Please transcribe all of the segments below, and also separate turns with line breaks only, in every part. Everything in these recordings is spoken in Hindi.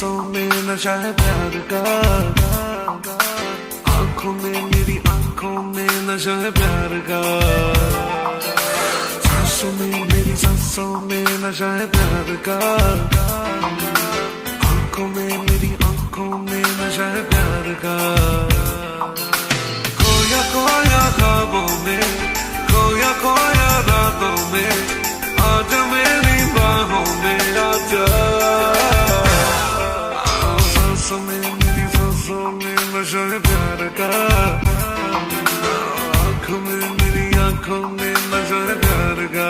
सांसों में नशा है प्यार का, आंखों में मेरी आंखों में नशा है प्यार का, सांसों में मेरी सांसों में नशा है प्यार का, आंखों में मेरी आंखों में नशा है प्यार का। खोया खोया ख्वाबों में, खोया खोया रातों में, आजा मेरी बाहों में आजा। सांसों में मेरी सांसों में नशा है प्यार का, आंखों में मेरी आंखों में नशा है प्यार का।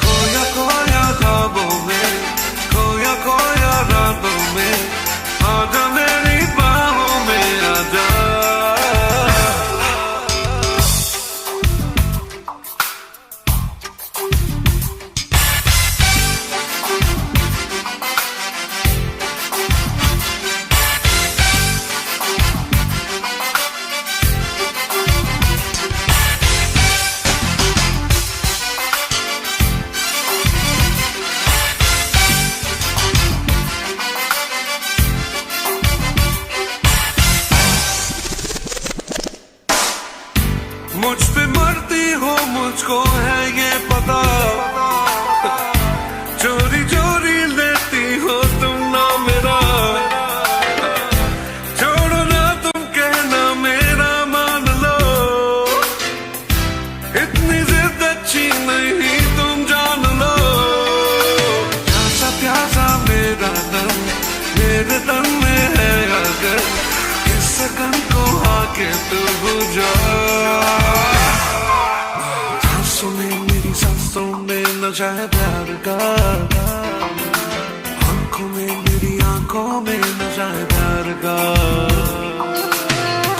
खोया खोया ख्वाबों में, खोया खोया रातों में, आजा मेरी बाहों में आजा। मुझ पे मरती हो मुझको है ये पता, चोरी चोरी लेती हो तुम ना मेरा, छोड़ो ना तुम कहना मेरा मान लो, इतनी जिद अच्छी नहीं तुम जान लो। प्यासा प्यासा मेरा दम मेरे तन में है अगर, इस सकन को आके तू बुझा। सांसों में मेरी सांसों में नशा है प्यार का, आंखों में मेरी आंखों में नशा है प्यार का।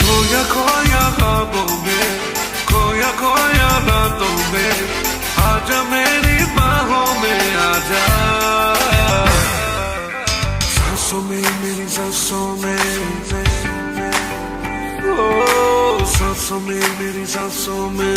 खोया खोया ख्वाबों में, खोया खोया रातों में, आजा मेरी बाहों में आजा। सांसों में मेरी सांसों में, ओ सांसों में मेरी सांसों में।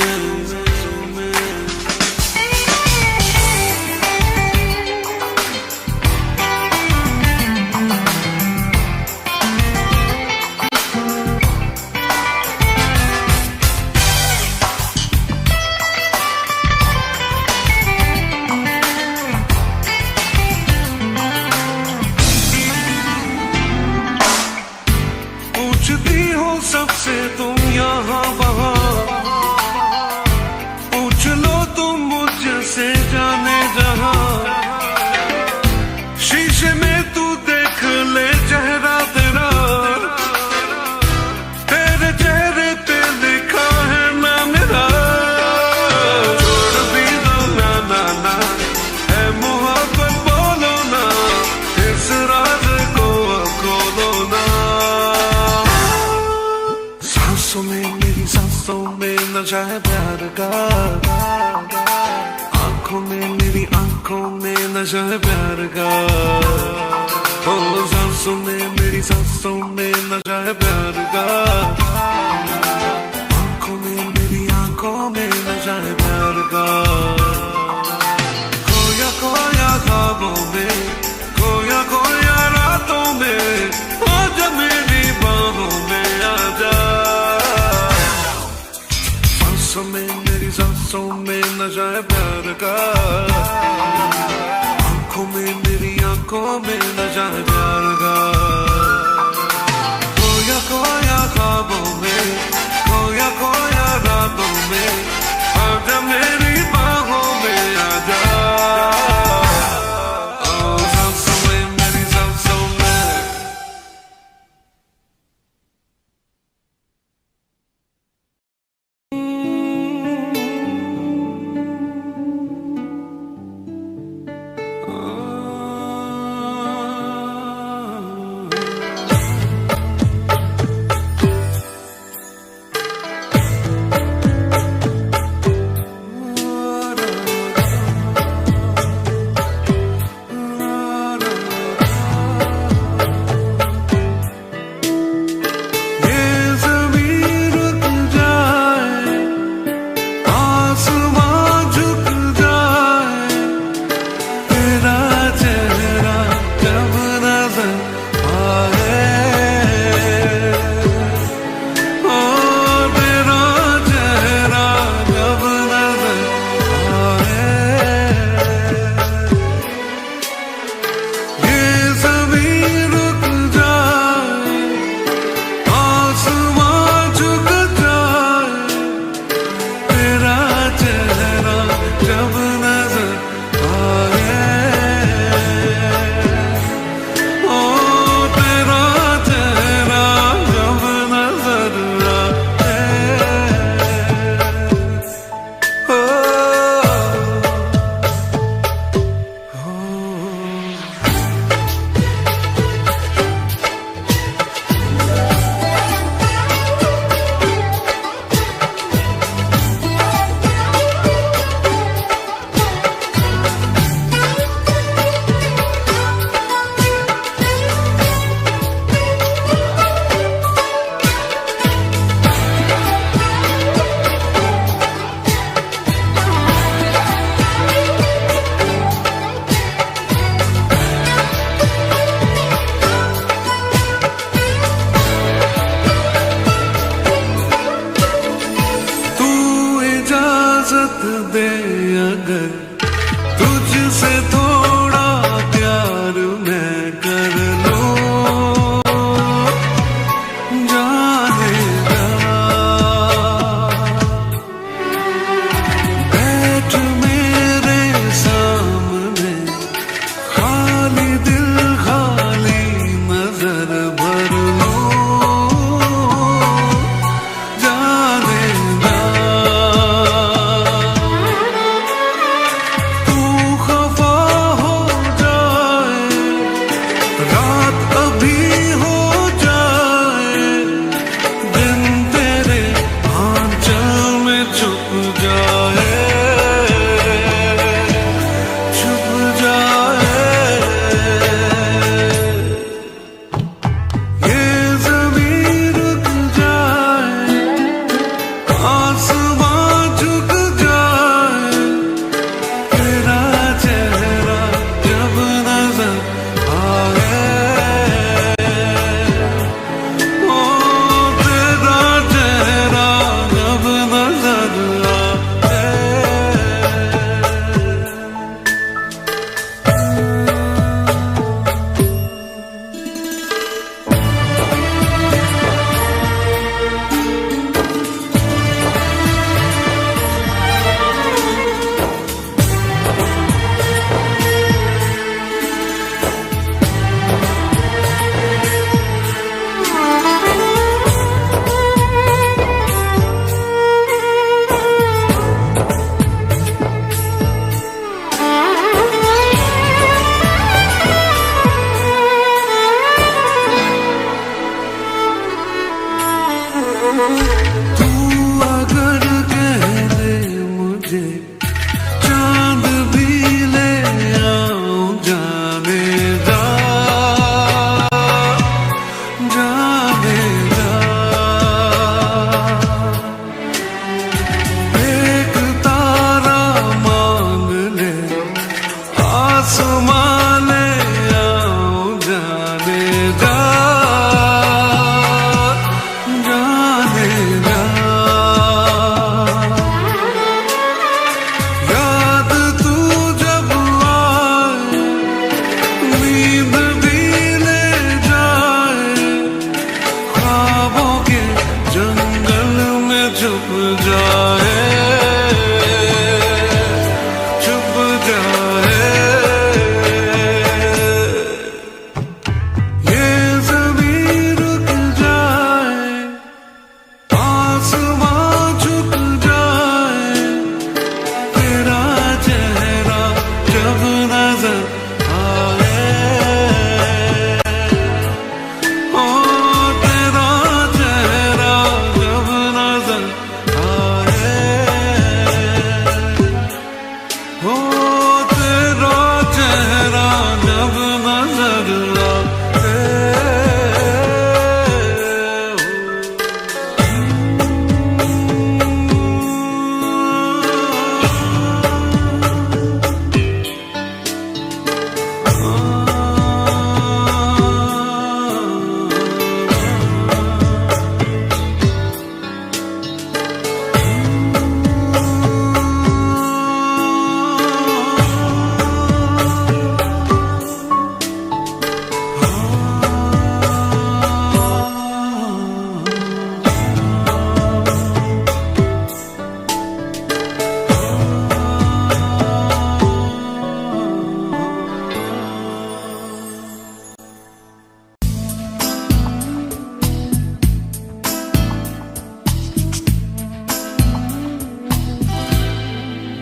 पूछती हो सबसे तुम यहाँ वहाँ, पूछ लो तुम मुझसे जाने जहाँ, शीशे में तू देख ले चेहरा तेरा, तेरे चेहरे पे लिखा है ना मेरा। छोड़ भी दो ना ना ना, है मोहब्बत बोलो ना, इस राज को अब खोलो ना। सांसों में मेरी सांसों में नशा है प्यार का, आंखों में मेरी आंखों में नशा है प्यार का। ओ सांसों में मेरी सांसों में नशा है प्यार का, आंखों में मेरी आंखों में नशा है प्यार का। खोया खोया ख्वाबों में, खोया खोया रातों में, आजा मेरी बाहों में आजा। सांसों में मेरी सांसों में नशा है प्यार का, आंखों में मेरी आंखों में नशा है प्यार का। खोया खोया ख्वाबों में, खोया खोया रातों में, आजा मेरी बाहों में आजा। ओ सांसों में मेरी सांसों में। अगर तुझसे थोड़ा प्यार मैं कर लूं, जाने जा बैठ मेरे सामने, खाली दिल खाली नजर भर लूं, जाने जा तू खफा हो जाए, रात अभी हो जाए, दिन तेरे आंचल में छुप जाए, छुप जाए। ये ज़मीं रुक जाए, आसमां झुक जाए, तेरा चेहरा जब नजर आए, ओ तेरा चेहरा जब नजर आए। तू अगर कह दे मुझे, चांद भी ले आऊं, जाने जा, जाने जा। एक तारा मांग ले, आसमां ले आऊं, जाने जा, जाने जा। याद तू जब आए, नींद भी ले जाए, ख्वाबों के जंगल में छुप जाए, छुप जाए। ये ज़मीं रुक जाए, आसमां झुक जाए, तेरा चेहरा जब नजर आए, ओ तेरा चेहरा जब नजर आए, ओ तेरा चेहरा जब नजर आए।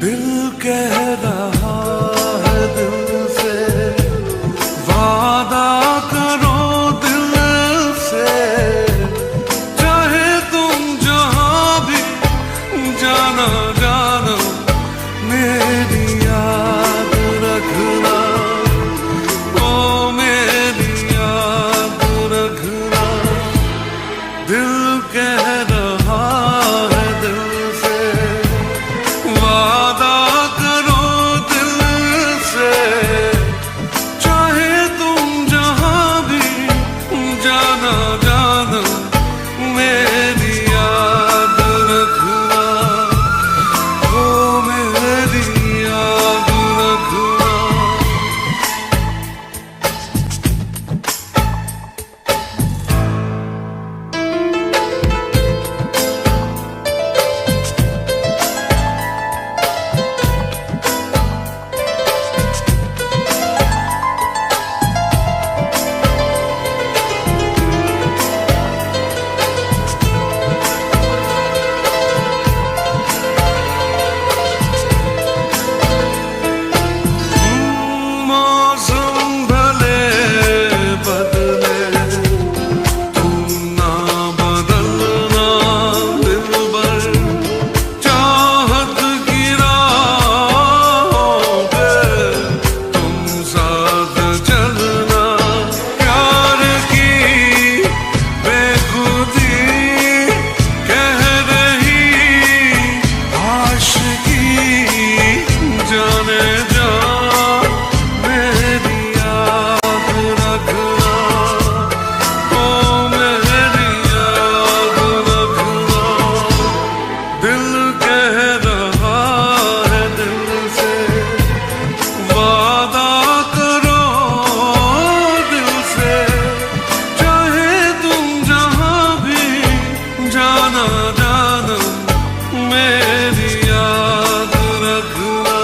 दिल कह रहा है दिल से, वादा करो दिल से, चाहे तुम जहां भी जाना जाना, मेरी याद रखना, ओ मेरी याद रखना। दिल कह रहा है दिल से, वादा करो दिल से, चाहे तुम जहां भी जाना जाना, मेरी याद रखना, ओ मेरी याद जाना जाना मेरी याद रखना,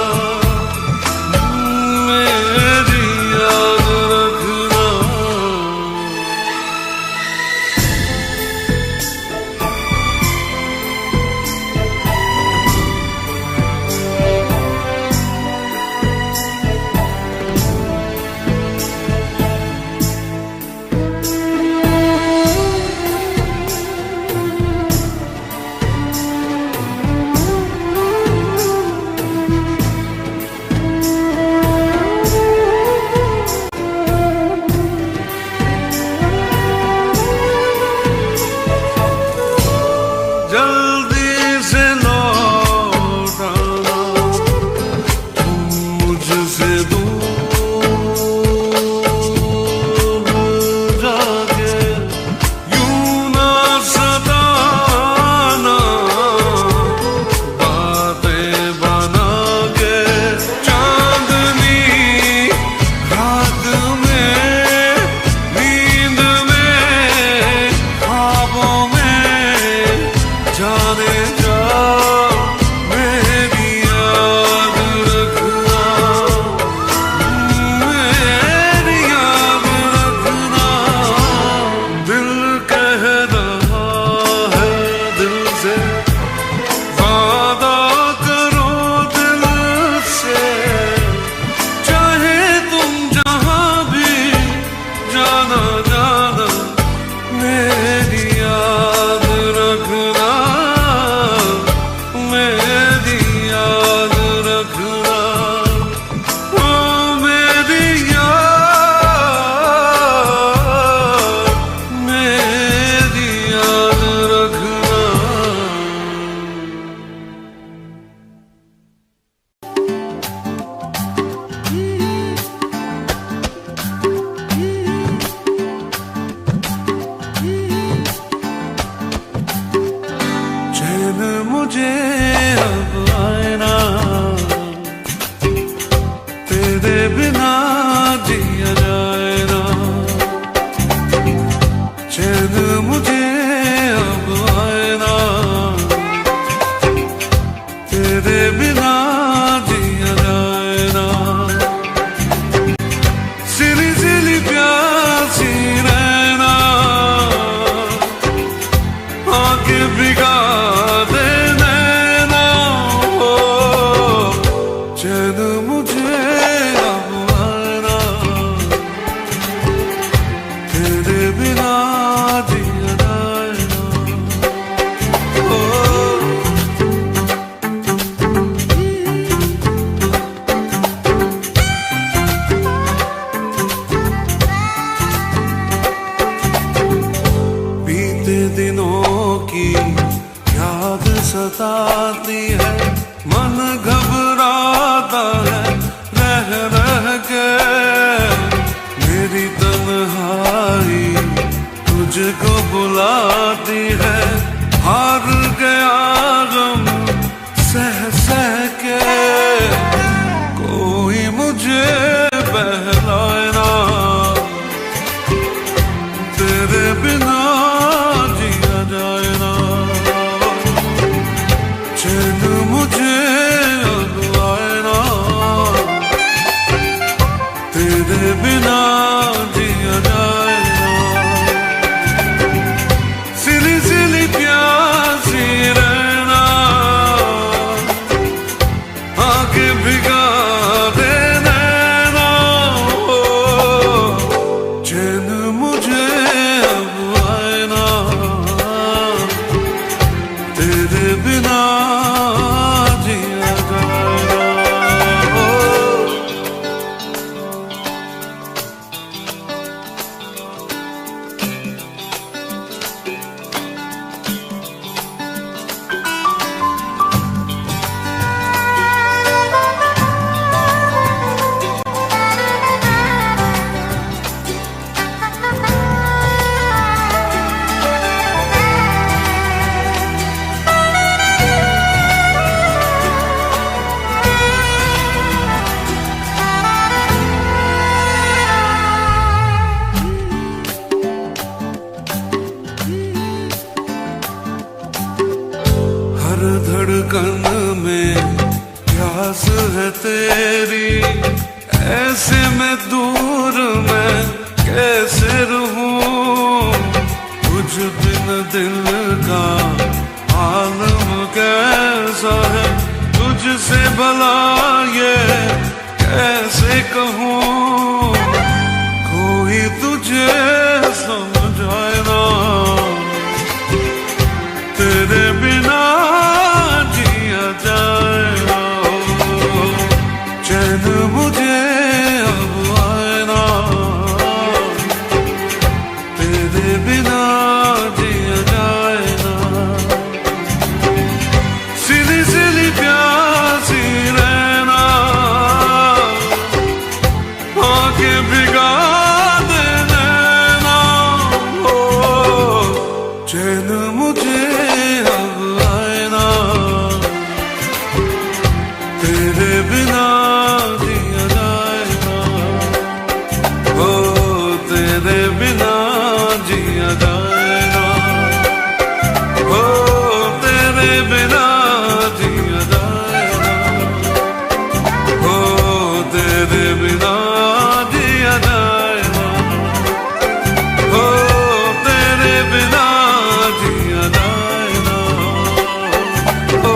मेरी याद रखना। जल्दी से लौट आना तुम मुझसे दूर जाके, यूं ना सताना बातें बना के। चांदनी रात में, नींद में, ख्वाबों में जाने जा मेरी याद रखना, मेरी याद रखना। दिल कह रहा है दिल से, वादा करो दिल से, चाहे तुम जहां भी जाना जाना मेरी याद रखना, मेरी याद रखना। ओ मेरी याद, मेरी याद रखना। चैन मुझे अब आए ना, तेरे बिना जिया जाए ना। चैन मुझे अब आए ना, तेरे बिना जिया जाए ना। सिली सिली प्यासी रहना, आंखें भिगा दे नैना। हो चैन मुझे अब आना, तेरे बिना जिया जाए ना। हो बीते दिनों की याद सताती है, मन घबराता है रह रह के। मेरी तन्हाई तुझको बुलाती है, हार गया गम सह सह के। कोई मुझे बहलाए ना, तेरे बिना जिया जाए ना। चैन मुझे अब आए ना, तेरे बिना जिया जाए ना। हर धड़कन में प्यास है तेरी, ऐसे में दूर मैं कैसे रहूं, तुझ बिन दिल का आलम कैसा है, तुझसे भला ये कैसे कहूं, कोई तुझे समझाए ना, तेरे बिना जिया जाए ना, चैन मुझे अब आए ना, तेरे बिना जिया जाए ना, सिली सिली प्यासी रहना, आंखें भिगा देना ना, हो चैन मुझे अब आए ना, तेरे बिना जिया जाए ना, हो तेरे बिना जिया जाए ना, हो तेरे बिना जिया जाए ना, हो तेरे बिना जिया जाए ना, हो तेरे बिना जिया जाए ना, हो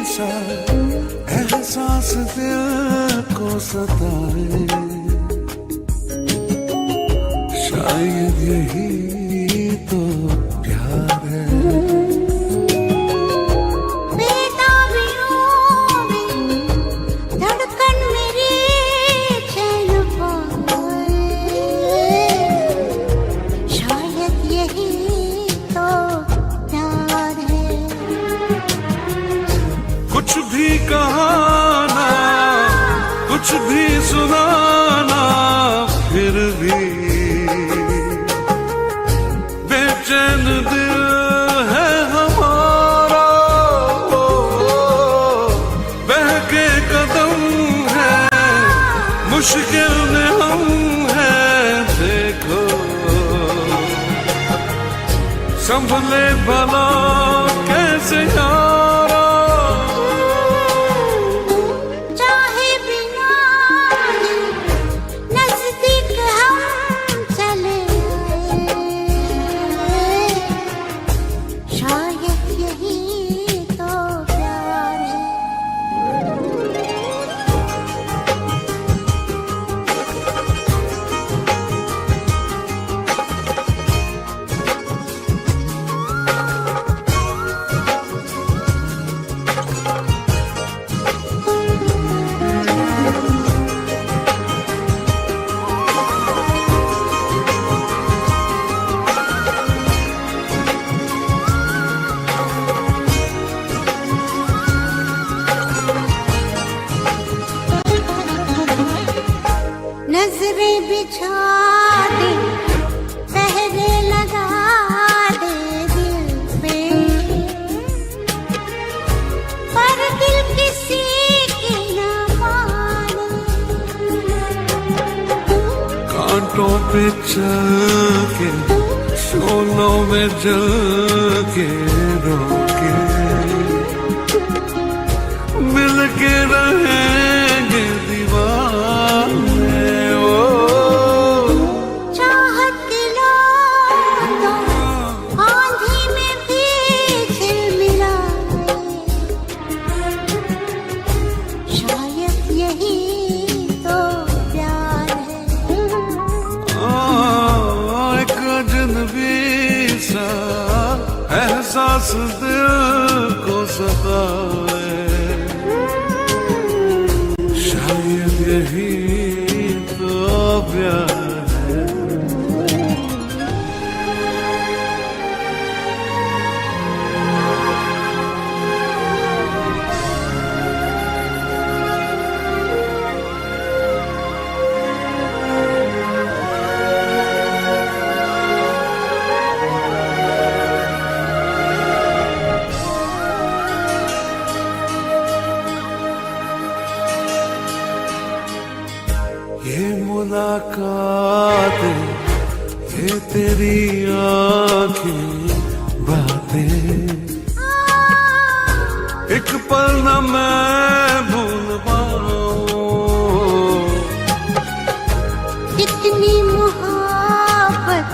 सा एहसास दिल को सताए, शायद यही तो प्यार है।
धड़कन मेरी चैन पाए, शायद यही तो प्यार है।
कुछ भी कहाना, कुछ भी सुनाना, फिर भी बेचैन दिल है हमारा। बहके कदम है, मुश्किल में हम हैं, देखो संभले भला कैसे यारा।
चाहे बिना नजदीक हम चले आए, शायद यही तो प्यार है। नजरें बिछा दे, पहरे लगा दे दिल पे, पर दिल किसी की ना माने।
कांटों पे चल के, शोलों में जल के, रोके मिल के रहेंगे दीवाने। ओ
चाहत दिलो तो आंधी में भी झिलमिलाए, शायद यही तो प्यार है।
एक अजनबी सा एहसास दिल को सताए, शायद यही तो प्यार है। ये मुलाकात, ये तेरी आँखें बातें, एक पल न मैं भूल पाऊं।
कितनी मोहब्बत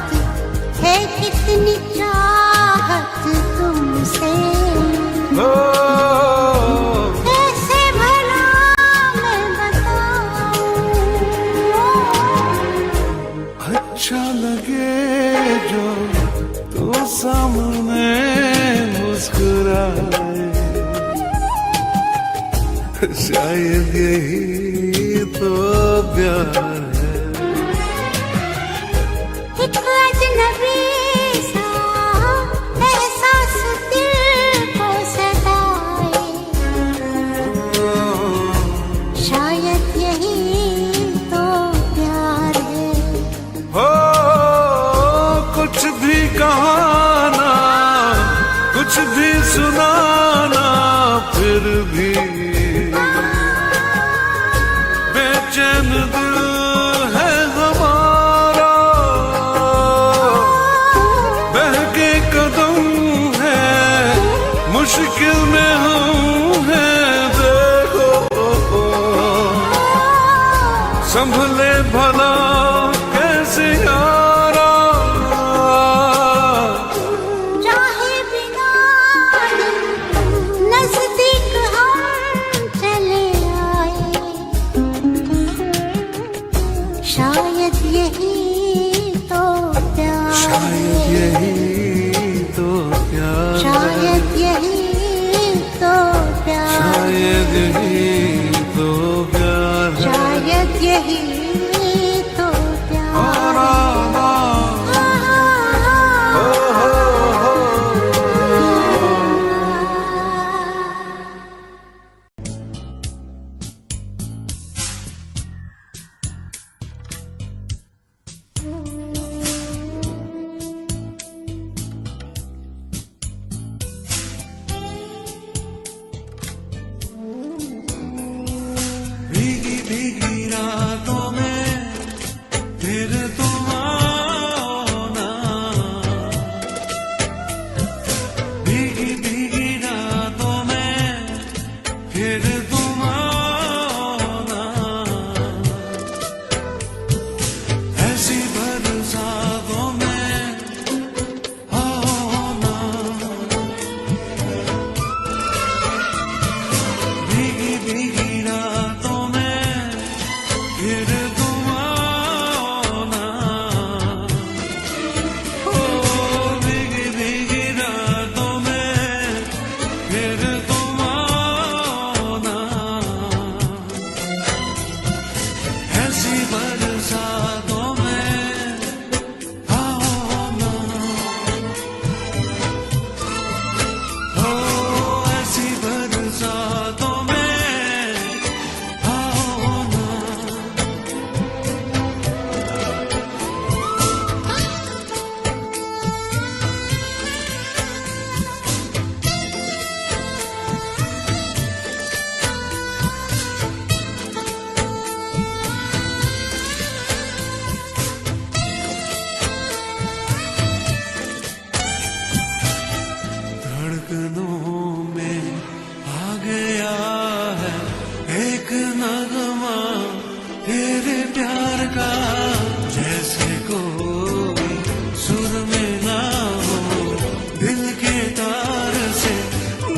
है, कितनी चाहत तुमसे, कैसे भला मैं बताऊं।
अच्छा लगे जो तू सामने मुस्कुराए, शायद यही तो प्यार है।
एक अजनबी सा एहसास दिल को सताए, शायद यही तो प्यार है।
हो कुछ भी कहाना, कुछ भी सुनाना, फिर भी बेचैन दिल है हमारा। बहके कदम है, मुश्किल में हम हैं, देखो संभले भला कैसे यारा।
चाहे बिना नजदीक हम
शायद यही तो प्यार है।
शायद यही तो प्यार
भीगी भीगी रातों में फिर तुम आना, भीगी भीगी रातों में फिर तुम आना, ऐसी बरसातों में आना, भीगी भीगी रातों में फिर तुम आना, ओ भीगी भीगी रातों में फिर तुम आना, ऐसी बरसातों में आना, ओ ऐसी बरसातों में आना। धड़कनों में आ गया है एक नगमा तेरे प्यार का, जैसे कोई सुर में ना हो दिल के तार से,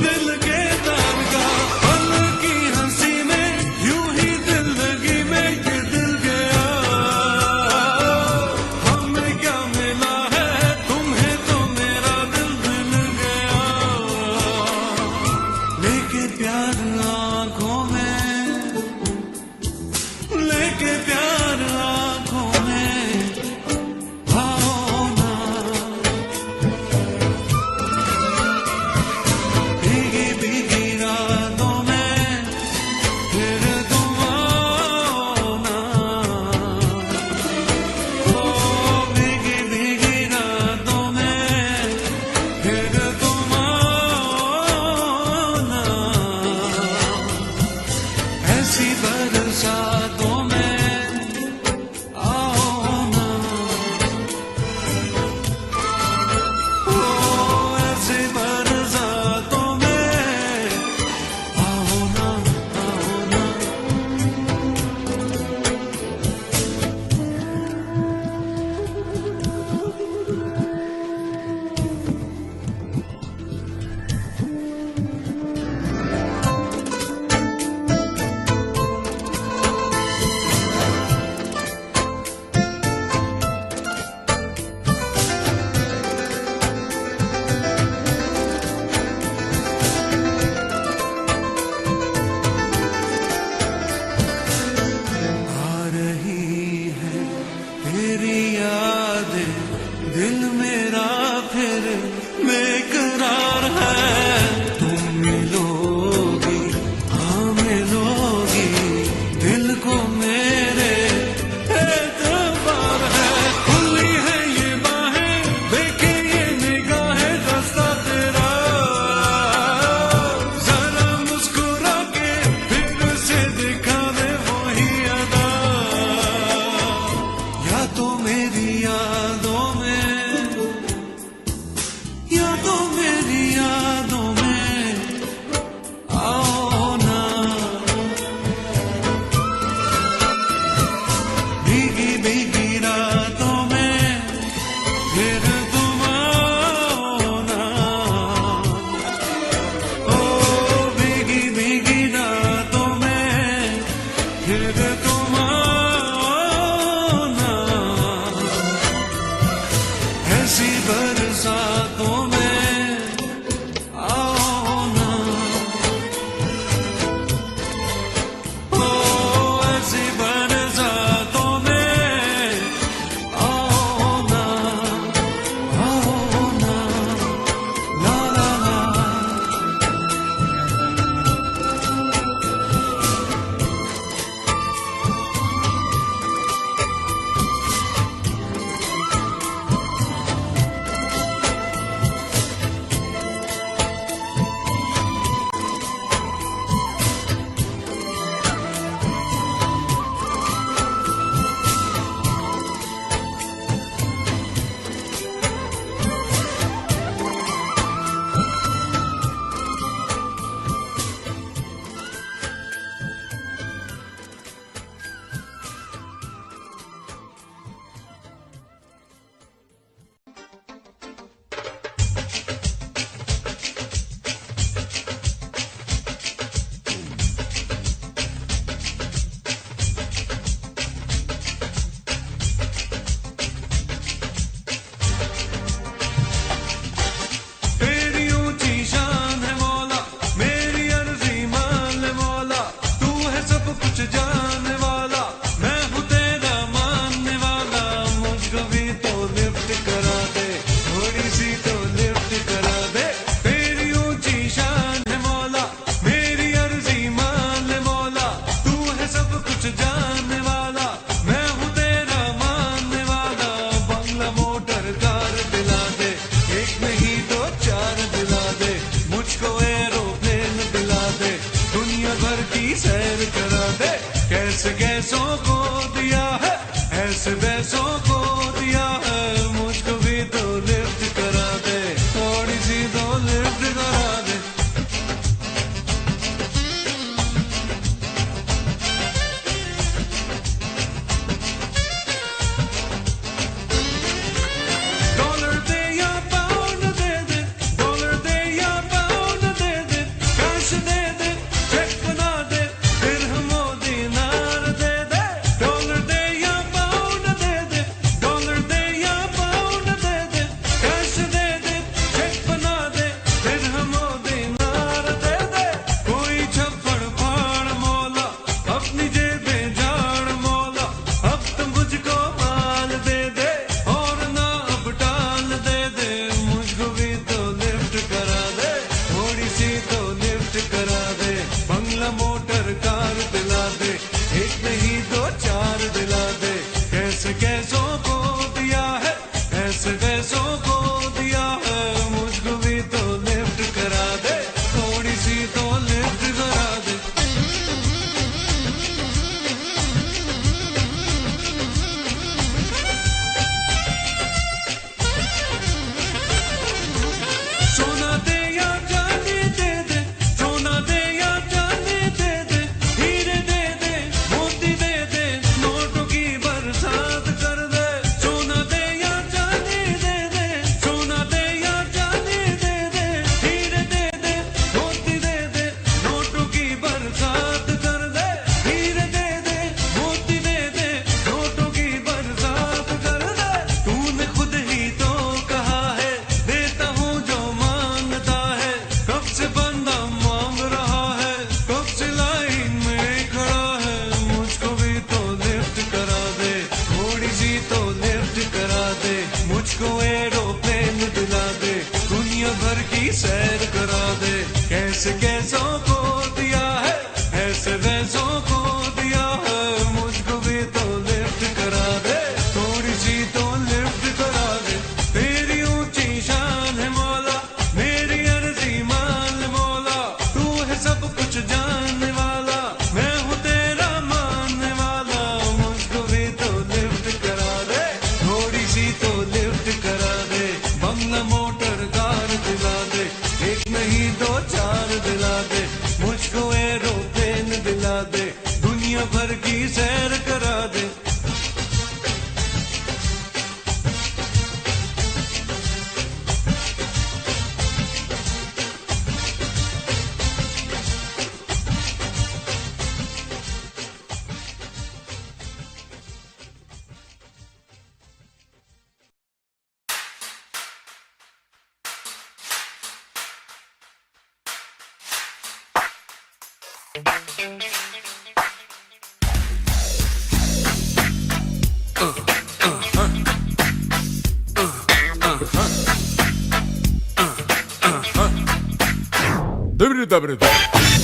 दिल के तार का पल की हंसी में यूं ही जिंदगी में ये दिल गया, हमें क्या मिला है तुम्हें तो मेरा दिल मिल गया, लेके प्यार आंखों में, लेके प्यार आंखों में आओ ना, भीगी भीगी रातों में फिर तुम आओ ना, ओ भीगी भीगी रातों में फिर तुम आओ ना,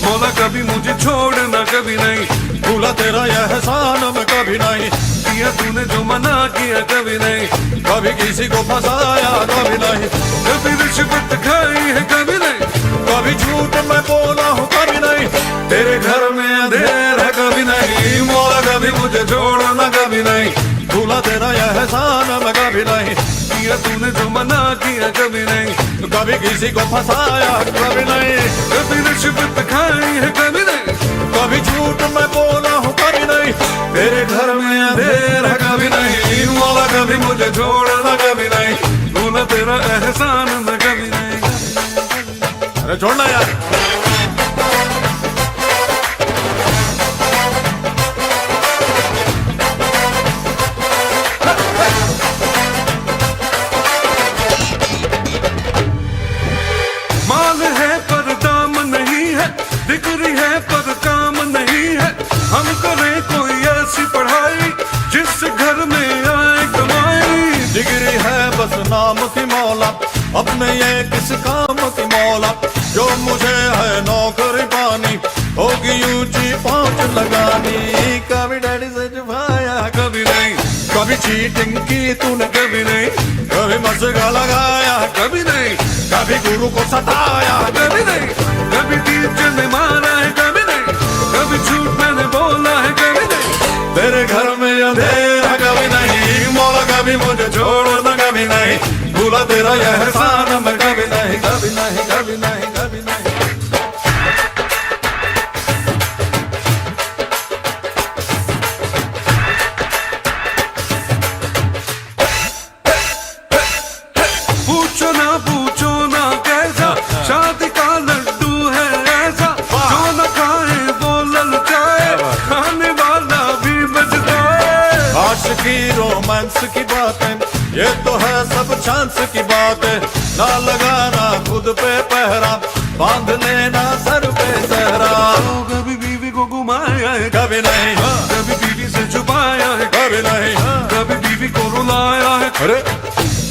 मौला कभी मुझे छोड़ना कभी नहीं,
भूला तेरा यह एहसान मैं कभी नहीं,
किया तूने जो मना किया कभी नहीं,
कभी किसी को फंसाया कभी नहीं,
कभी रिश्वत खाई है कभी नहीं,
कभी झूठ मैं बोला हूँ कभी नहीं,
तेरे घर में अंधेर है कभी नहीं, मौला कभी मुझे छोड़ना कभी नहीं,
भूला तेरा यह एहसान मैं कभी नहीं,
किया तूने जो मना किया कभी नहीं,
कभी किसी को फंसाया कभी नहीं,
कभी रिश्वत खाई है कभी नहीं,
कभी झूठ मैं बोला हूँ कभी नहीं,
तेरे घर में अंधेर है कभी नहीं, मौला कभी मुझे छोड़ना कभी नहीं, भूला तेरा एहसान मैं कभी नहीं।
अरे छोड़ना यार।
माल है पर दाम नहीं है, डिग्री है पर काम नहीं है, हम करें कोई ऐसी पढ़ाई जिस घर में आए कमाई,
डिग्री है बस नाम की मौला, अपने ये किस काम की मौला, जो मुझे है नौकरी पानी, होगी ऊंची पहुंच लगानी, कभी डैडी से छुपाया
कभी नहीं,
कभी चीटिंग की तूने
कभी नहीं,
कभी मस्का लगाया
कभी नहीं,
कभी गुरु को सताया
कभी नहीं, कभी टीचर ने मारा है कभी नहीं, कभी झूठ मैंने बोला है कभी नहीं,
तेरे घर में अंधेरा कभी नहीं, मौला कभी मुझे छोड़ना कभी नहीं, भूला तेरा यह एहसान मैं कभी नहीं, कभी नहीं, कभी नहीं, कभी नहीं।
पूछो ना कैसा शादी का लड्डू है ऐसा, जो न खाए वो ललचाए, खाने वाला भी बच जाए,
आशिकी रोमांस की बातें ये तो है सब चांस की बातें, ना लगाना खुद पे पहरा, बांध लेना सर पे सहरा,
कभी बीवी को घुमाया है
कभी नहीं,
कभी बीवी से छुपाया है
कभी नहीं,
कभी बीवी को रुलाया है,
अरे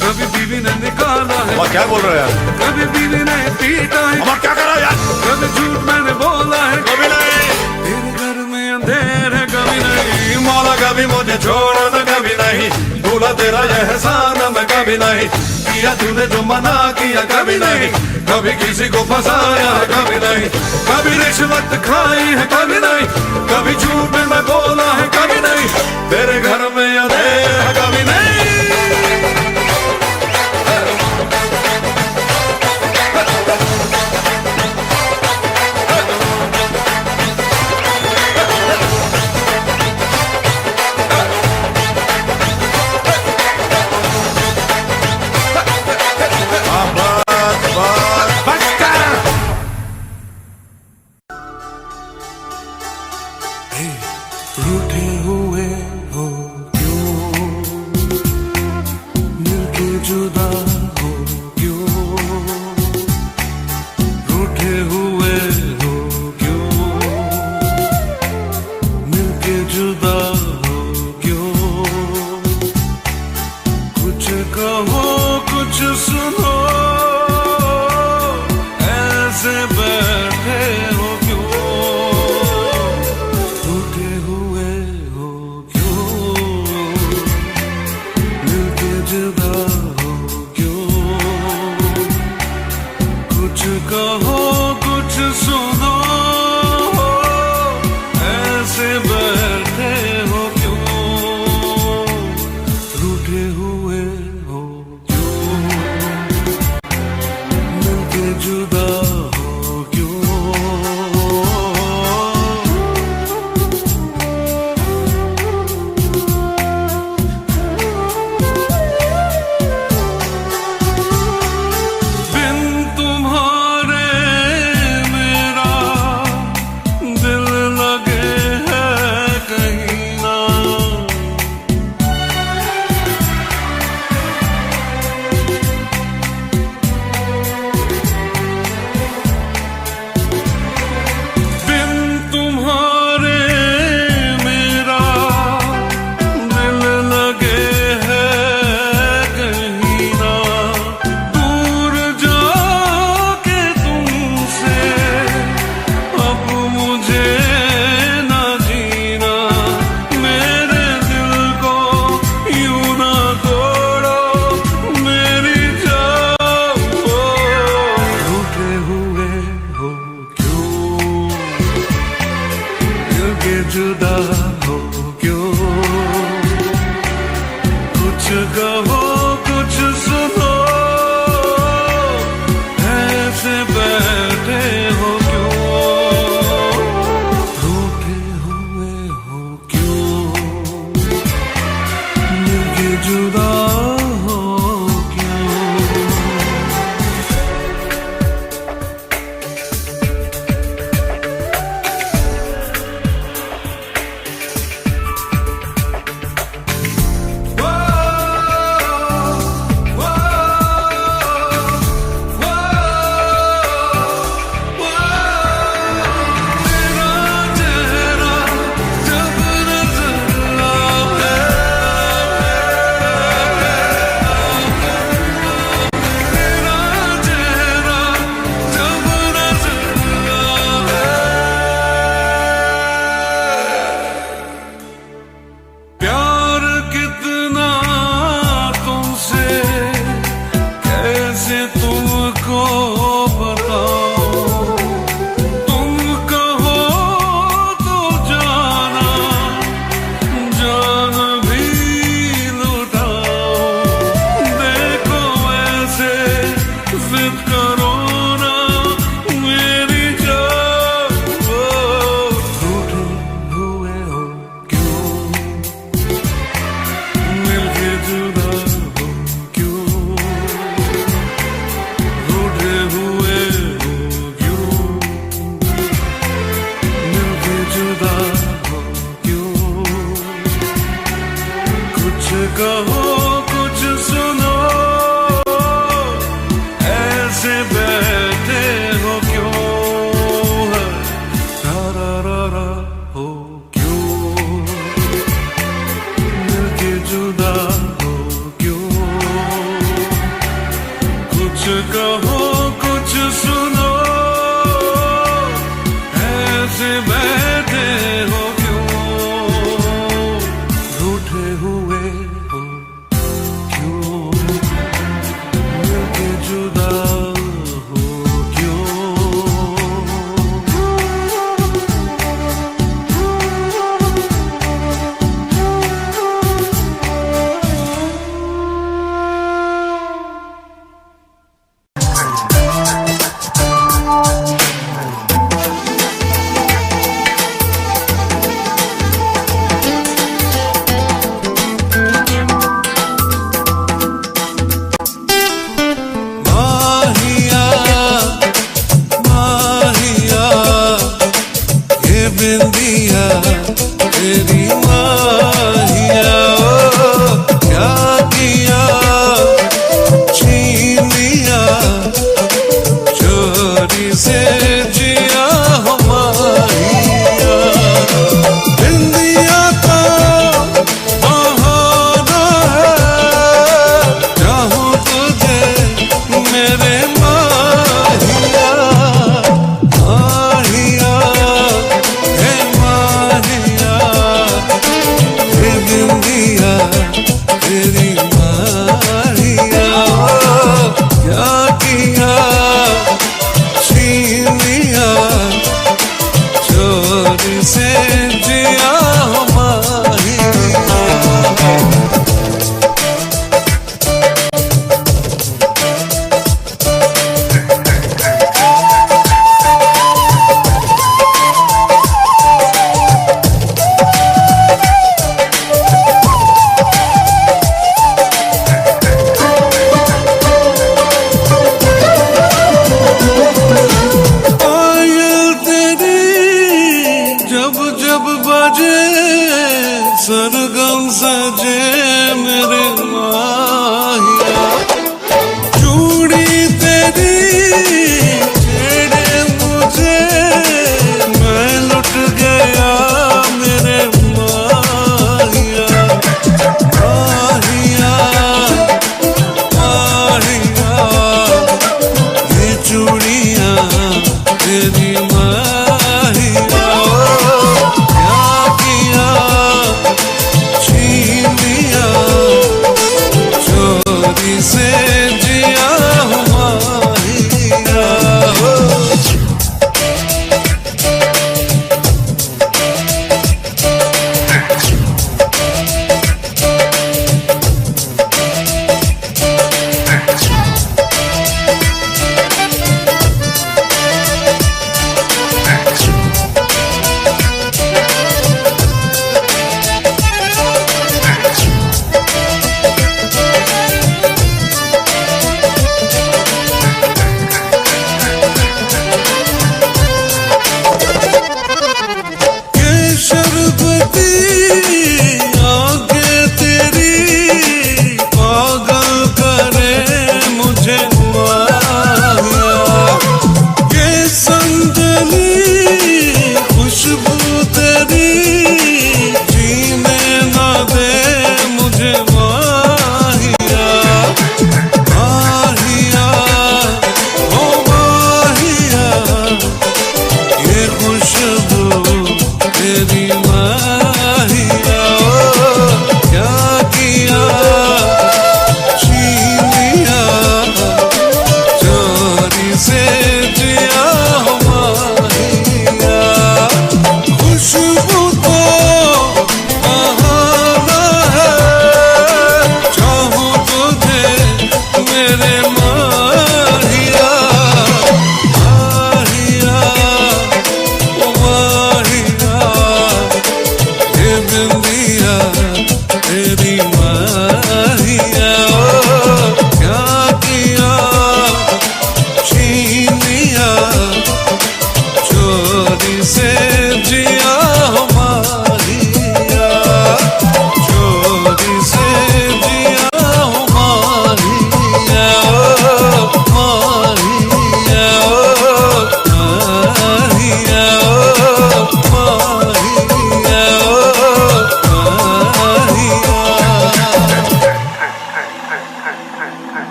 कभी बीवी ने निकाला है,
क्या बोल रहे हैं यार,
कभी बीवी ने पीटा है,
क्या करा यार,
कभी झूठ मैंने बोला है
कभी नहीं,
तेरे घर में अंधेर है कभी नहीं,
मौला कभी मुझे छोड़ना कभी नहीं, भूला तेरा यह एहसान मैं कभी नहीं, किया तूने जो मना किया कभी नहीं, कभी किसी को फंसाया कभी नहीं, कभी रिश्वत खाई है कभी नहीं, कभी झूठ मैं बोला है कभी नहीं, तेरे घर में अंधेर है कभी नहीं।
रूठे हुए हो क्यों, मिलके जुदा हो क्यों, रूठे हुए हो क्यों, मिलके जुदा हो क्यों, कुछ कहो कुछ सुनो, ऐसे बैठे हो क्यों, रूठे हुए हो जुदा हो क्यों, कुछ कहो कुछ सुनो, ऐसे बैठे हो क्यों, रूठे हुए हो क्यों, मिलके जुदा हो क्यों। प्यार कितना तुमसे कैसे तुमको बताऊं, तुम कहो तो जाना जान भी लुटाओ, देखो ऐसे जिद करो ना मेरी जान, रूठे हुए हो क्यों, मिलके जुदा हो क्यों, रूठे हुए हो क्यों, मिलके जुदा हो क्यों, कुछ कहो कुछ सुनो, ऐसे बैठे हो क्यों, रा हो क्यों, मिलके जुदा हो क्यों, कुछ कहो कुछ सुनो, ऐसे बैठे हो क्यों, रूठे हुए हो क्यों, मिलके जुदा हो क्यों। माहिया माहिया ये बिंदिया तेरी माहिया, ओ क्या किया छीन लिया चोरी से जिया हो माहिया, बिंदिया का बहाना है, चाहूं तुझे मेरे माहिया, माहिया हे माहिया, हे बिंदिया तेरी माहिया, क्या किया छीन लिया चोरी से जिया हो माहिया। पायल तेरी जब जब बजे, सरगम सजे मेरे माहिया, चूड़ी तेरी छेड़े मुझे, मैं लुट गया मेरे माहिया, माहिया माहिया, ये चूड़ियां तेरी माहिया, क्या किया छीन लिया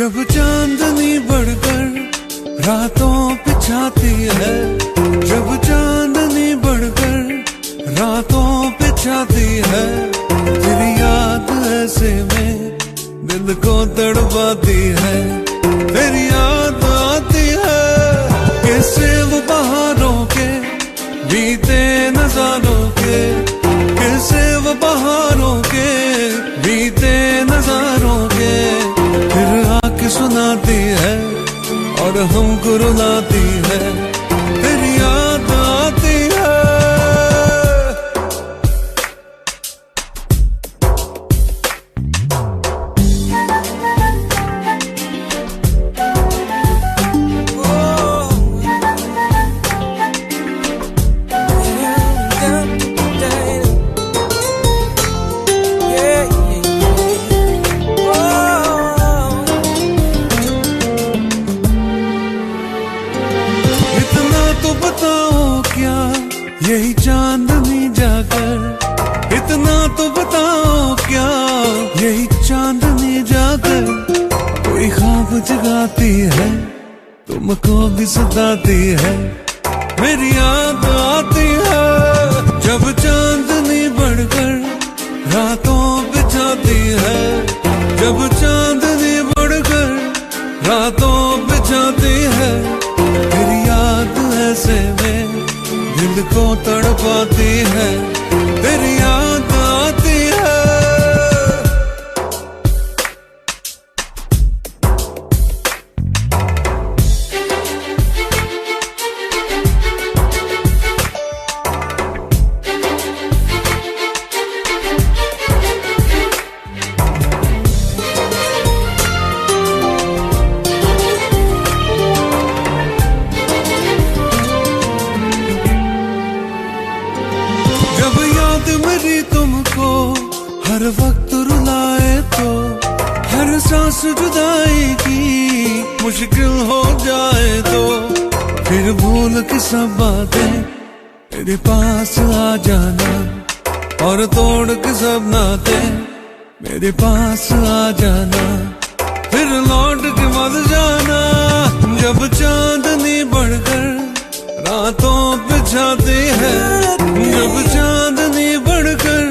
जब चांदनी बढ़कर रातों पे छाती है, जब चांदनी बढ़कर रातों पे छाती है, तेरी याद ऐसे में दिल को तड़पाती है, तेरी याद आती है। कैसे वो बहारों के बीते नजारों के, कैसे वो बहारों के बीते नजारों के, फिर आके सुनाती है और हमको रुलाती है, तेरी याद आती है। यही चांदनी जाकर, इतना तो बताओ क्या, यही चांदनी जाकर कोई ख्वाब जगाती है, तुमको भी सताती है, मेरी याद आती है। जब चांदनी बढ़कर रातों पे छाती है, जब चांदनी बढ़कर रातों पे छाती है, तेरी याद ऐसे में दिल को तड़पाती है, तेरी याद आती है। मेरी तुमको हर वक्त रुलाए तो, हर सांस जुदाई की मुश्किल हो जाए तो, फिर भूल के सब बातें मेरे पास आ जाना, और तोड़ के सब नाते मेरे पास आ जाना, फिर लौट के मत जाना। जब चांदनी बढ़कर रातों पे छाती है, जब चांदनी बढ़कर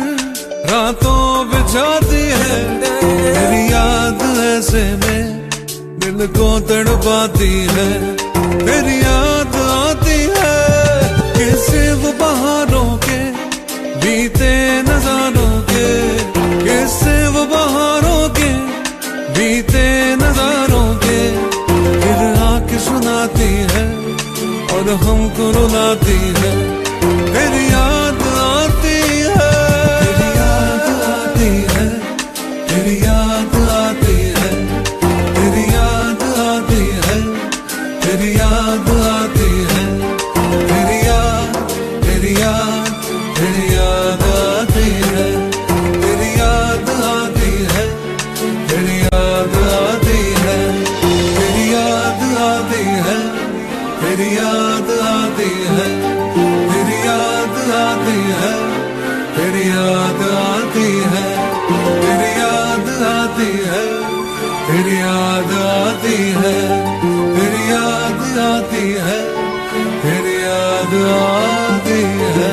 रातों पे छाती है, तेरी याद ऐसे में दिल को तड़पाती है, तेरी याद आती है। कैसे वो बहारों के बीते नजारों के, कैसे वो बहारों के बीते नजारों के, फिर आके सुनाती है और हमको रुलाती है, तेरी याद आती है, तेरी याद आती है, तेरी याद आती है, तेरी याद आती है, तेरी याद आती है, तेरी याद, तेरी याद, तेरी याद आती है, तेरी याद आती है, तेरी याद आती है, तेरी याद आती है, तेरी याद आती है, तेरी याद आती है, तेरी याद आती है, तेरी याद आती है, तेरी याद आती है, तेरी याद आती है, तेरी याद आती है।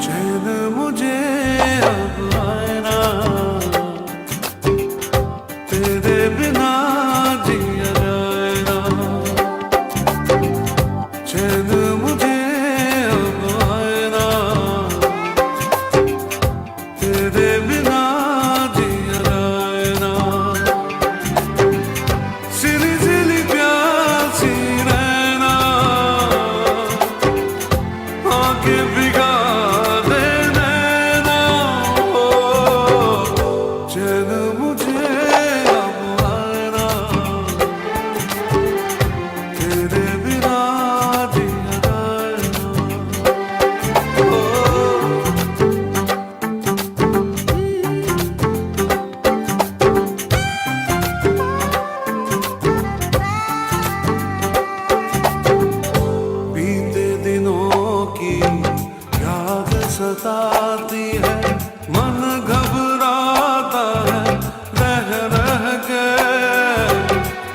चैन मुझे सताती है, मन घबराता है रह रह के।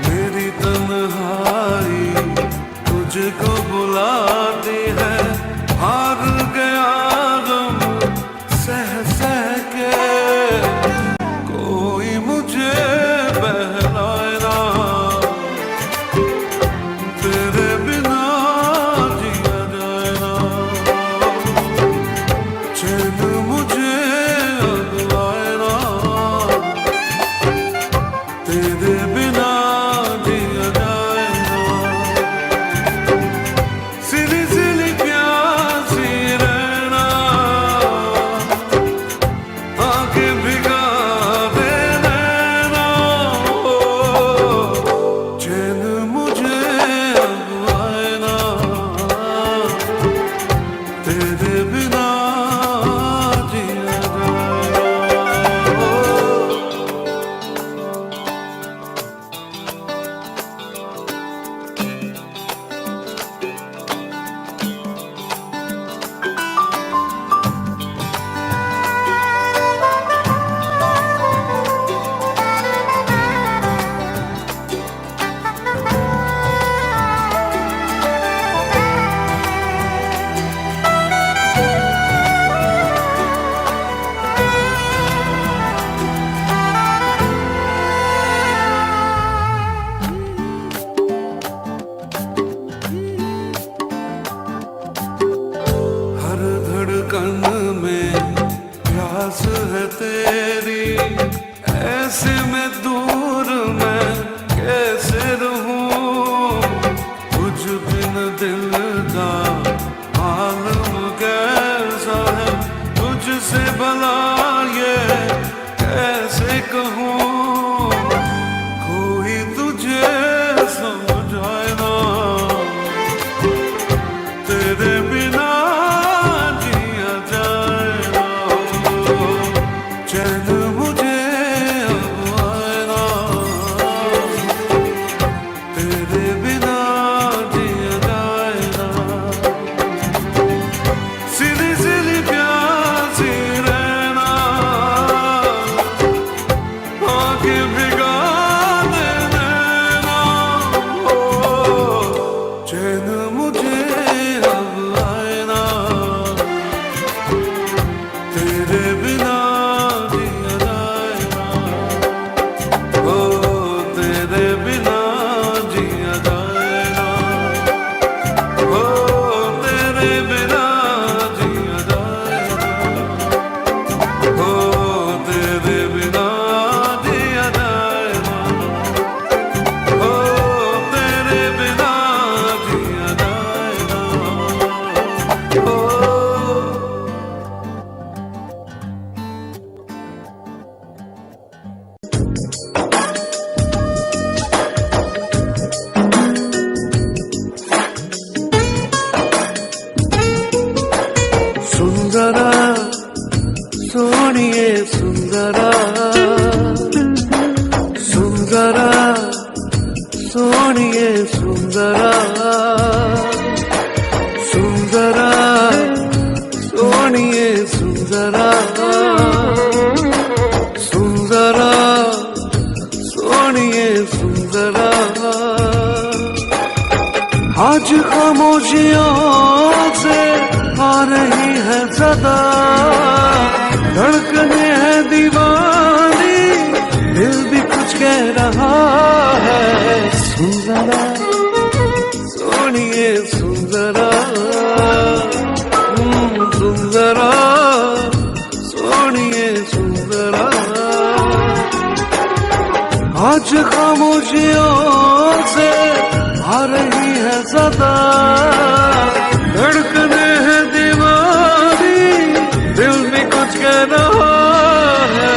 मेरी तन्हाई तुझको बुलाती है, हार गया गम सह सह के। कोई मुझे बहलाए ना, तेरे बिना जिया जाए ना। चैन मुझे अब आए ना, तेरे बिना जिया जाए ना। सिली सिली प्यासी रहना, आंखें भिगा दे नैना। चैन मुझे अब आए ना, तेरे बिना जिया जाए ना। हर धड़कन में प्यास है तेरी, ऐसे में दूर मैं कैसे रहूं। तुझ बिन दिल का आलम कैसा है, तुझसे भला ये कैसे कहूं। कोई तुझे समझाए ना, तेरे बिना जिया जाए ना। चैन मुझे अब आए ना, तेरे बिना जिया जाए ना। सिली सिली प्यासी रहना, आंखें भिगा दे नैना। चैन मुझे अब आए ना, तेरे बिना जिया जाए ना। ओ तेरे बिना जिया जाए ना, ओ तेरे बिना जिया जाए ना, ओ तेरे बिना जिया जाए ना, ओ तेरे बिना जिया जाए ना। ओ सुंदरा सोनिए सुंदरा, सुंदरा सोनिए सुंदरा, सुंदरा सोनिए सुंदरा, सुंदरा सोनिए सुंदरा। आज खामोशियों से आ रही है सदा, धड़कने है दीवानी, दिल भी कुछ कह रहा है। सुंदरा सोनिए सुंदरा, सुंदरा सोनिए सुंदरा। आज खामोशियों से आ रही है सदा, धड़कने है दीवानी, दिल भी कुछ कह रहा है।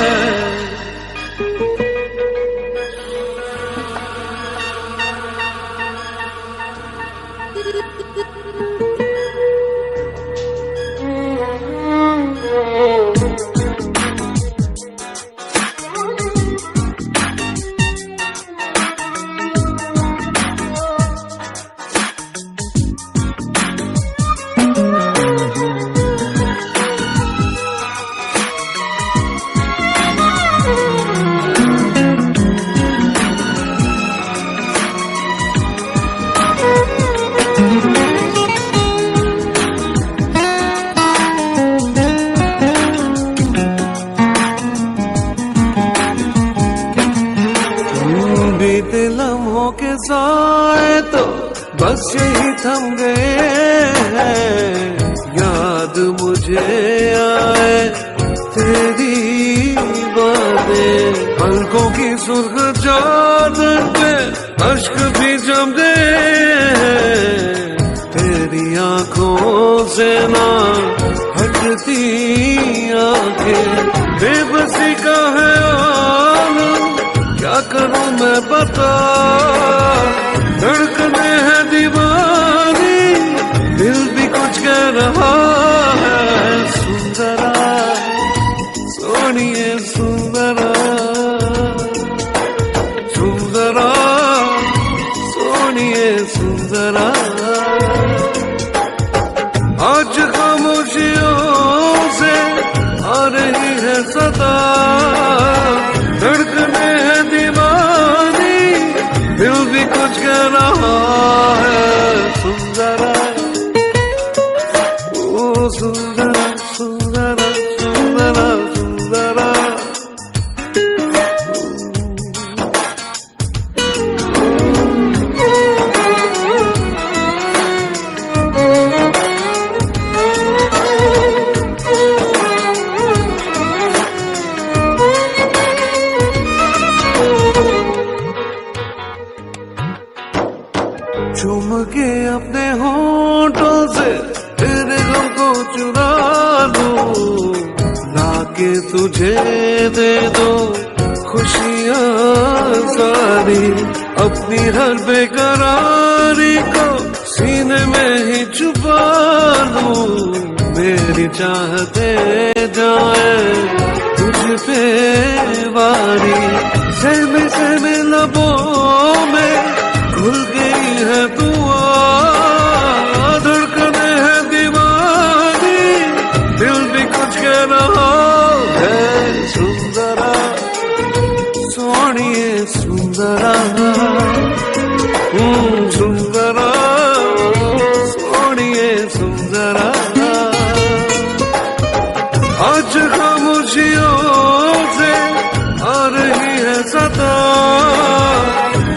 बस यही थम गए हैं, याद मुझे आए तेरी बातें। पलकों की सुर्ख चादर पे अश्क भी जम गए हैं, तेरी आंखों से ना हटती आंखें। बेबसी का है आलम, क्या करूं मैं बता, धड़कने है दीवानी, दिल भी कुछ कह रहा है। सुंदरा सोनिए सुंदरा, सुंदरा सोनिए सुंदरा। आज खामोशियों से आ रही है सदा, धड़कने है दीवानी, दिल भी कुछ कह रहा है। सुंदरा ओ सुंदरा सुंदरा सुंदरा सुंदरा। चूम के अपने होठों से तेरे गम को चुरा लूं, लाके तुझे दे दो खुशियां सारी। अपनी हर बेकरारी को सीने में ही छुपा लूं, मेरी चाहते जाए तुझ पे वारी। सहमे सहमे लबों में घुल गई है दुआ, धड़कने है दीवानी, दिल भी कुछ कह रहा है। सुंदरा सोनिए सुंदरा, सुंदरा सोनिए सुंदरा। आज खामोशियों से आ रही है सदा,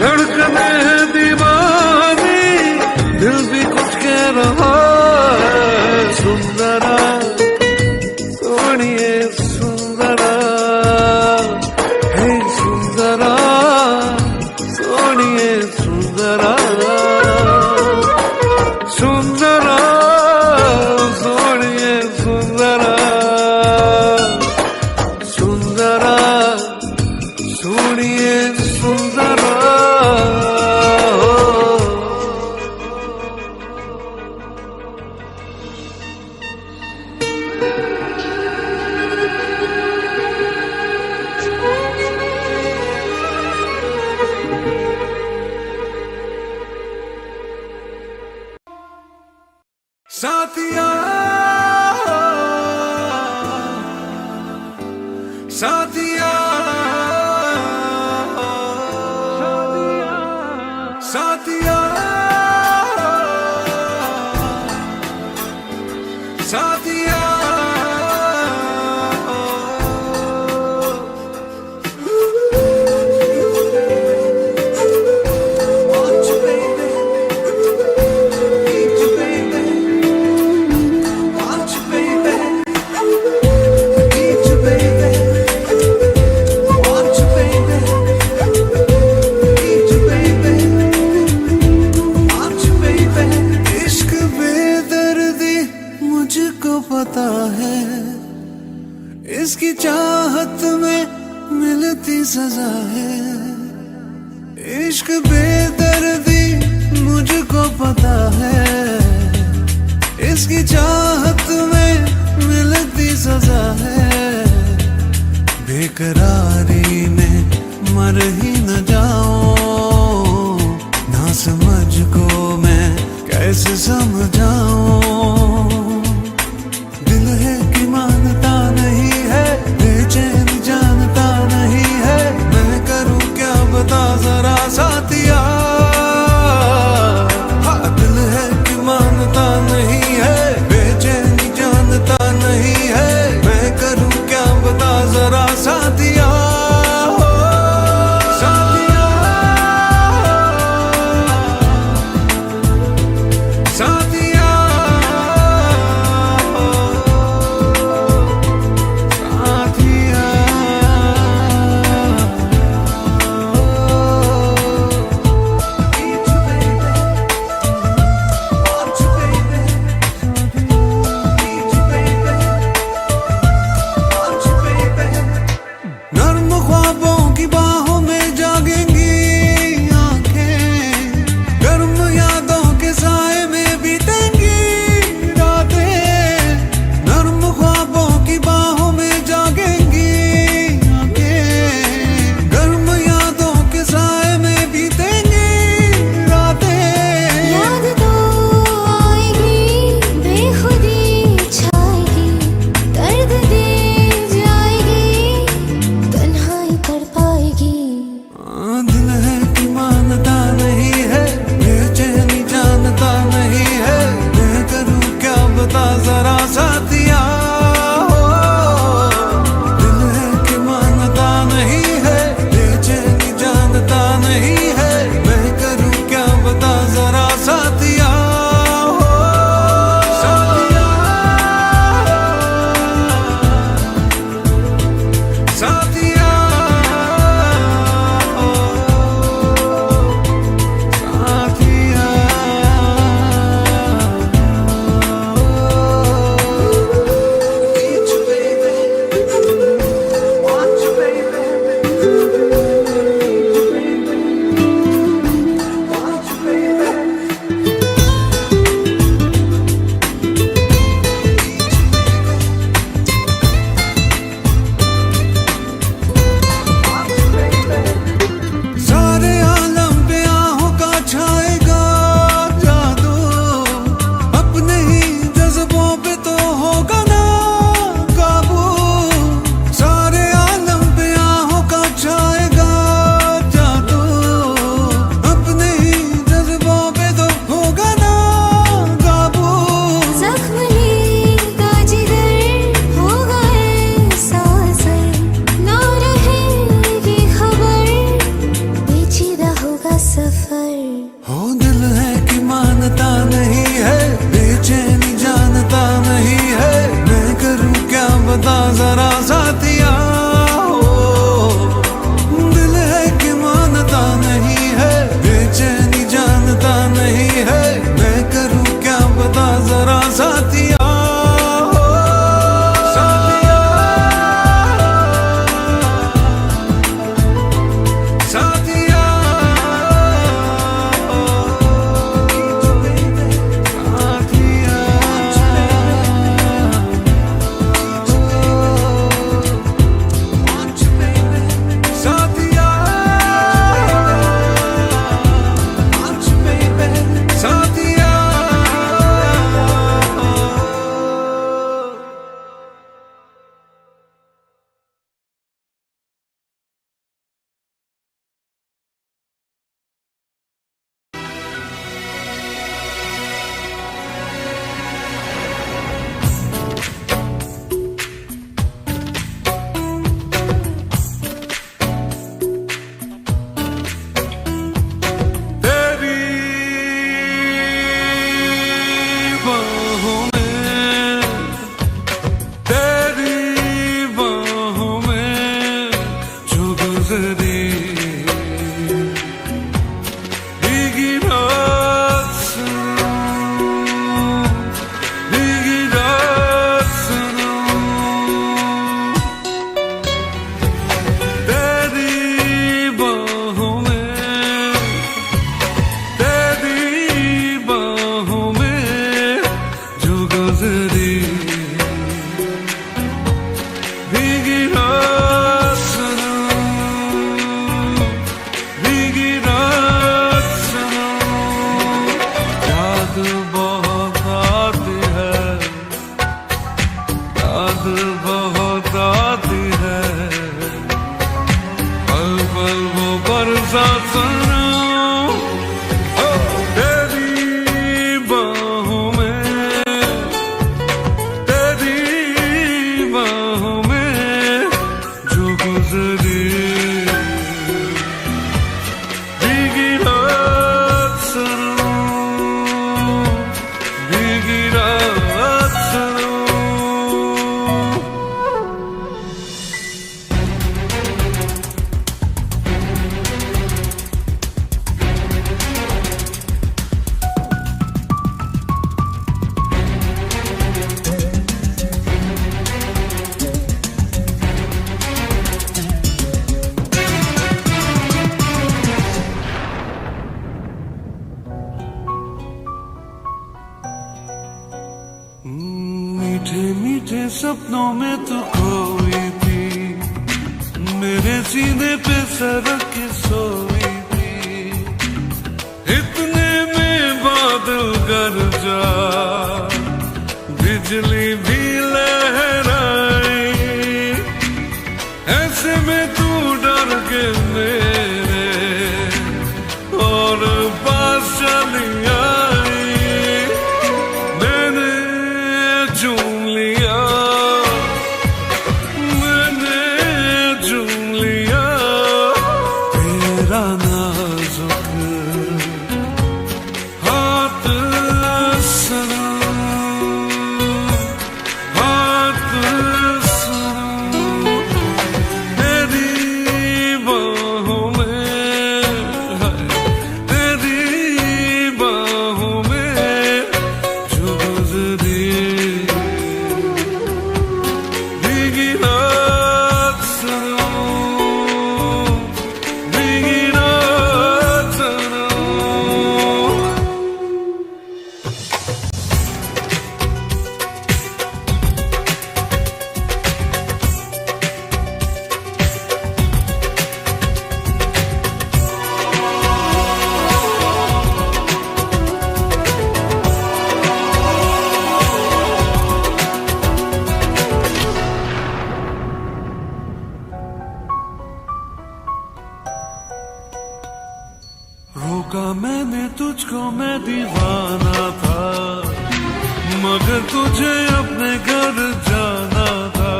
धड़कने है दीवानी, दिल भी कुछ कह रहा है। सुंदरा सोनिए सुंदरा, हे सुंदरा सोनिए सुंदरा, सुंदरा सोनिए सुंदरा, सुंदरा सोनिए सुंदरा। साथिया साथिया साथिया साथिया। पता है इसकी चाहत में मिलती सजा है, इश्क बेदर्दी मुझको पता है, इसकी चाहत में मिलती सजा है। बेकरारी में मर ही न जाऊं, ना समझ को मैं कैसे समझाऊं। दिल है कि मानता नहीं है, बेचैन जानता नहीं है, मैं करूं क्या बता जरा साथिया। हाँ दिल है कि मानता नहीं है, बेचैन जानता नहीं है, मैं करूं क्या बता जरा साथिया। बहुत आती है, पल पल वो बरसात सनम, ओ तेरी बाहों में, तेरी बाहों में जो गुजरी भीगी रात सनम, भीगी रात सनम। मीठे मीठे सपनों में तू खोई थी, मेरे सीने पे सरक के सोई थी, इतने में बादल गरजा, बिजली भी लहराई, ऐसे में तू डर के मेरे और पास चली आई, मैंने चूम लिया, मैंने चूम लिया तेरा नाजुक हाथ सनम, हाथ सनम, तेरी बाहों में, तेरी बाहों में जो गुजरी भीगी रात सनम, भीगी रात सनम। रोका मैंने तुझको, मैं दीवाना था, मगर तुझे अपने घर जाना था,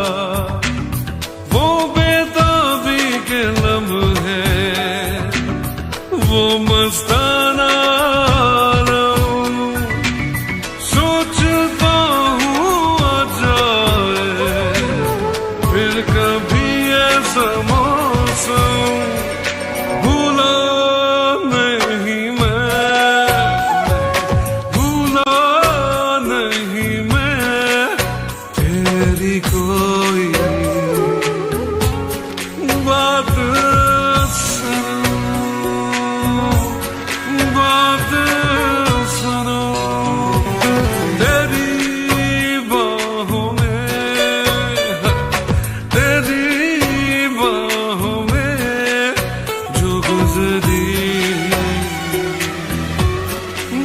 वो बेताबी के लम्हे, वो मस्ताना आलम, सोचता हूँ आ जाए फिर कभी ऐसा मौसम, भूला नहीं मैं, भूला नहीं मैं तेरी कोई बात सनम, बात सनम, तेरी बाहों में, तेरी बाहों में जो गुजरी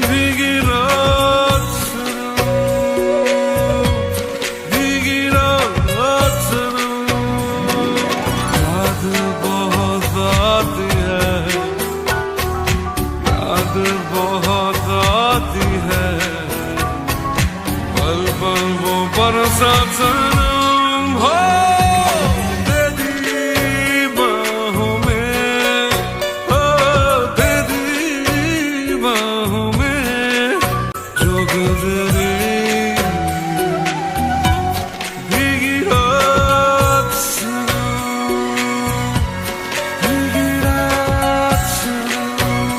भीगी रात सनम, भीगी रात सनम, याद बहुत आती है, याद बहुत आती है, पल पल वो बरसात सनम, हो तेरी बाहों में, हो तेरी बाहों में जो गुजरी भीगी रात सनम, भीगी रात सनम,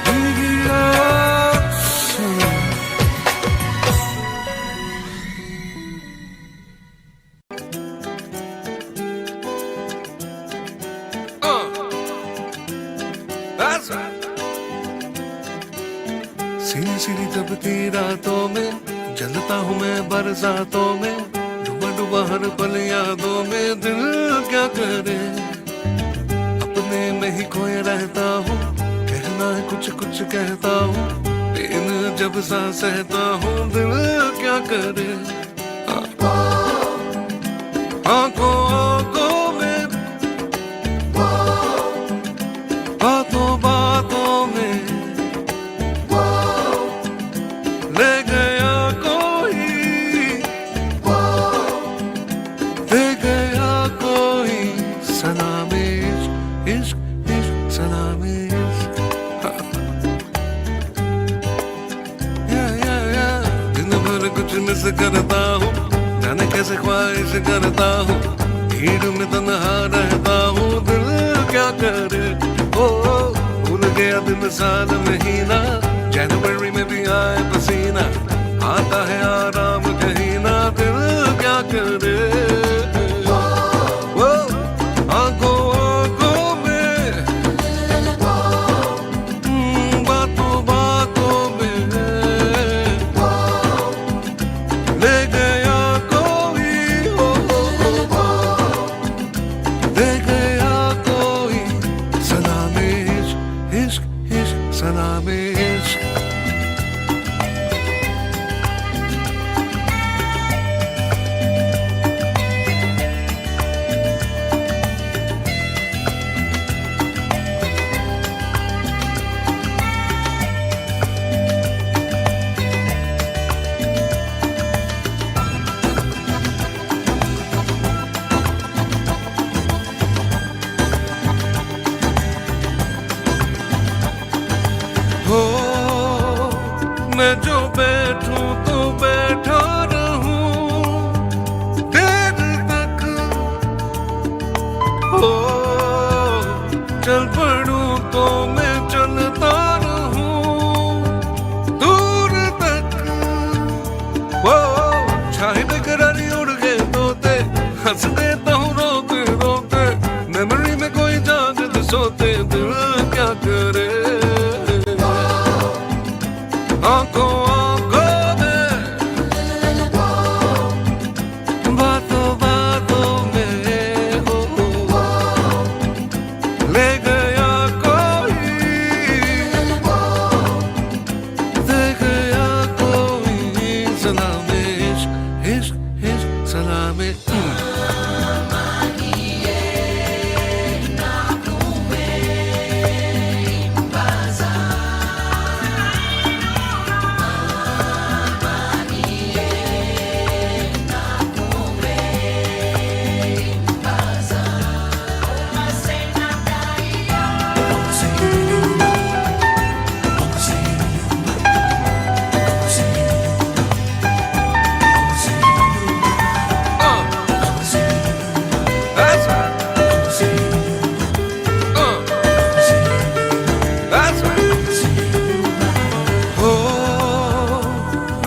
भीगी रात सनम। That's right. सीधी सीधी दबती रातों में जलता हूँ मैं बरसातों में, डूबा डूबा हर पल यादों में, दिल क्या करे अपने में ही खोए रहता हूँ, कहना है कुछ कुछ कहता हूँ, पेन जब सा सहता हूँ, दिल क्या करे। ख्वाहिश करता हूँ, भीड़ में तन्हा रहता हूँ, दिल क्या करे। ओ भूल गया दिन साल महीना, जनवरी में भी आए पसीना, आता है आराम कहीं ना, दिल क्या करे। ओ आंखों आंखों में, बातों बातों में ले गया कोई, ले गया कोई, सलामे इश्क इश्क इश्क, सलामे इश्क। हो मैं जो बैठूं तो बैठा रहूं देर तक, हो चल पड़ूं तो मैं चलता रहूं दूर तक। वो छाए बेकरारी उड़ गए तोते, हंस देता हूँ रोते रोते, मेमोरी में कोई जागते सोते, दिल क्या करे। आंखों आंखों में, बातों बातों में, हो ले गया कोई, दे गया कोई, सलामे इश्क इश्क इश्क, Salameh. That's right. That's right. हो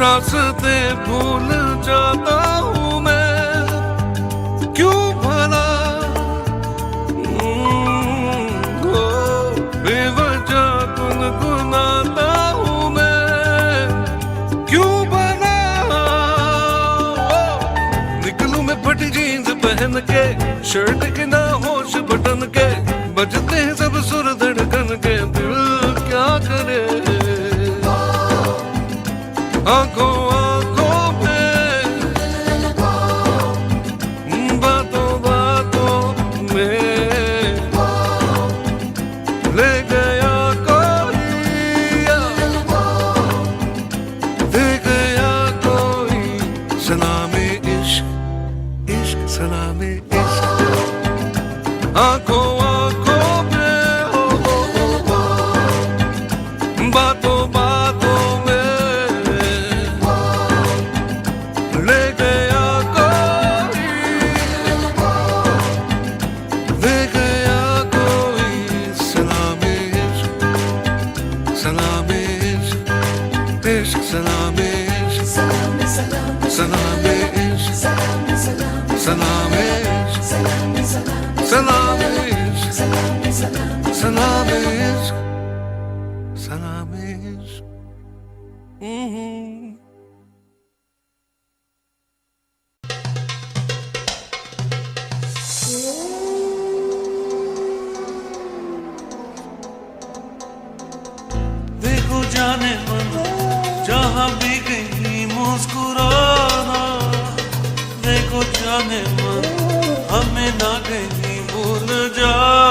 रास्ते भूल जाता हूँ मैं, क्यों भला। हो बेवजह गुनगुनाता हूँ मैं, क्यों भला। निकलूं मैं फटी जीन्स पहन के, शर्ट के ना होश बटन के, बजते हैं सब सुर धड़कन के, दिल क्या करे। आंखों आंखों में, बातों बातों में ले गया कोई, दे गया कोई, सलामे इश्क इश्क, सलामे इश्क। आंखों आंखों में, हो बातों बातों में ले गया कोई, ले गया कोई, सलामे इश्क, सलामे इश्क इश्क, सलामे इश्क, सलामे सलामे इश्क, सलामे सलामे, सलामे इश्क, सलामे सलामे, सलामे इश्क, सलामे सलामे, सलामे इश्क, सलामे इश्क।
देखो जाने मन जहाँ भी कहीं मुस्कुराना, देखो जाने मन हमें ना कहीं भूल जा।